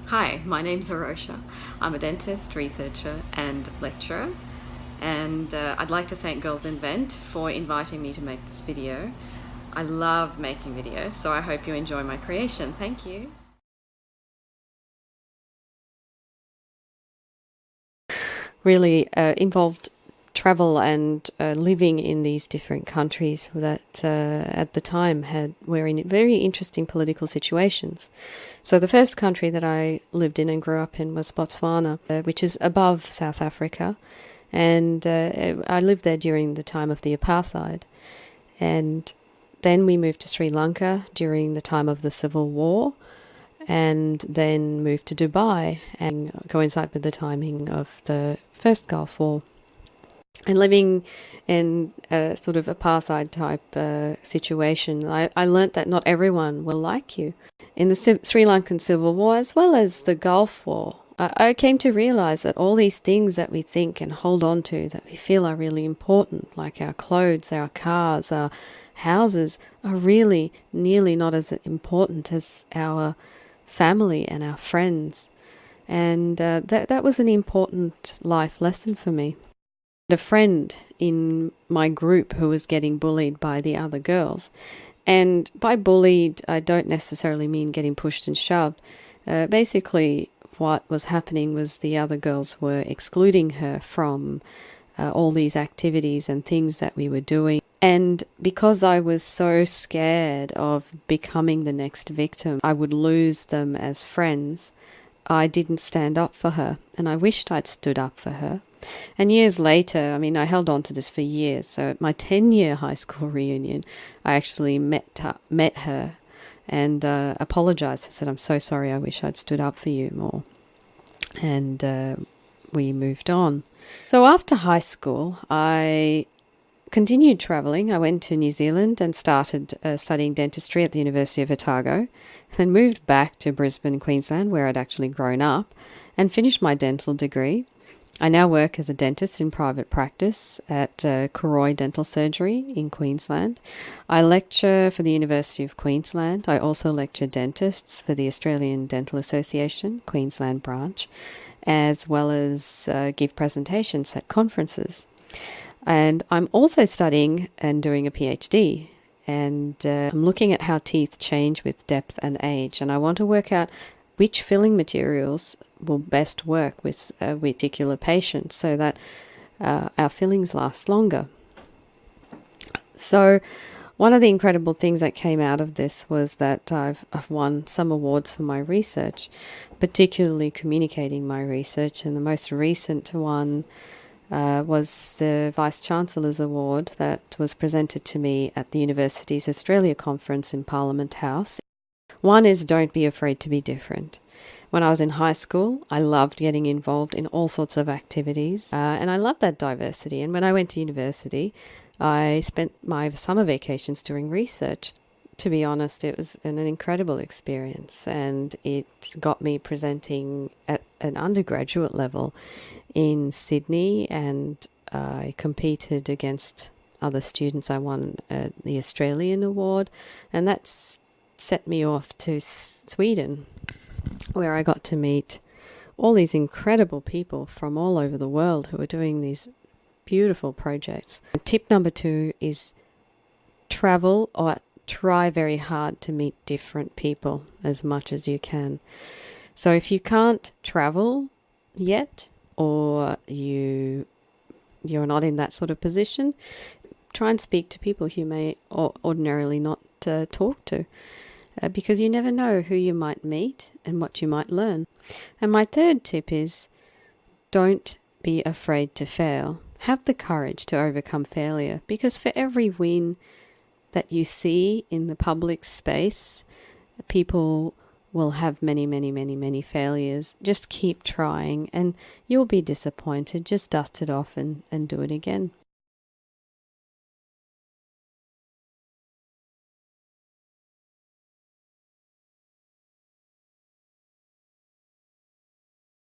Hi, my name's Arosha. I'm a dentist, researcher and lecturer, and I'd like to thank Girls Invent for inviting me to make this video. I love making videos, so I hope you enjoy my creation. Thank you. Really involved travel and living in these different countries that at the time were in very interesting political situations. So the first country that I lived in and grew up in was Botswana, which is above South Africa, and I lived there during the time of the apartheid. And then we moved to Sri Lanka during the time of the Civil War, and then moved to Dubai and coincide with the timing of the first Gulf War. And living in a sort of apartheid type situation, I learnt that not everyone will like you. In the Sri Lankan Civil War, as well as the Gulf War, I came to realize that all these things that we think and hold on to, that we feel are really important, like our clothes, our cars, our houses, are really nearly not as important as our family and our friends. And that was an important life lesson for me. A friend in my group who was getting bullied by the other girls. And by bullied, I don't necessarily mean getting pushed and shoved. Basically, what was happening was the other girls were excluding her from all these activities and things that we were doing. And because I was so scared of becoming the next victim, I would lose them as friends, I didn't stand up for her. And I wished I'd stood up for her. And years later, I held on to this for years. So at my 10-year high school reunion, I actually met her and apologized. I said, "I'm so sorry. I wish I'd stood up for you more." And we moved on. So after high school, I continued traveling. I went to New Zealand and started studying dentistry at the University of Otago, then moved back to Brisbane, Queensland, where I'd actually grown up, and finished my dental degree. I now work as a dentist in private practice at Karoi Dental Surgery in Queensland. I lecture for the University of Queensland. I also lecture dentists for the Australian Dental Association, Queensland branch, as well as give presentations at conferences. And I'm also studying and doing a PhD. And I'm looking at how teeth change with depth and age. And I want to work out which filling materials will best work with a particular patient so that our fillings last longer. So one of the incredible things that came out of this was that I've won some awards for my research, particularly communicating my research. And the most recent one was the Vice-Chancellor's Award that was presented to me at the University's Australia Conference in Parliament House. One is don't be afraid to be different. When I was in high school, I loved getting involved in all sorts of activities, and I loved that diversity. And when I went to university, I spent my summer vacations doing research. To be honest, it was an incredible experience, and it got me presenting at an undergraduate level in Sydney, and I competed against other students. I won the Australian Award, and that's set me off to Sweden, where I got to meet all these incredible people from all over the world who are doing these beautiful projects. Tip number 2 is travel, or try very hard to meet different people as much as you can. So if you can't travel yet, or you're not in that sort of position, try and speak to people you may ordinarily not talk to. Because you never know who you might meet and what you might learn. And my third tip is don't be afraid to fail. Have the courage to overcome failure, because for every win that you see in the public space, people will have many, many, many, many failures. Just keep trying and you'll be disappointed. Just dust it off and do it again.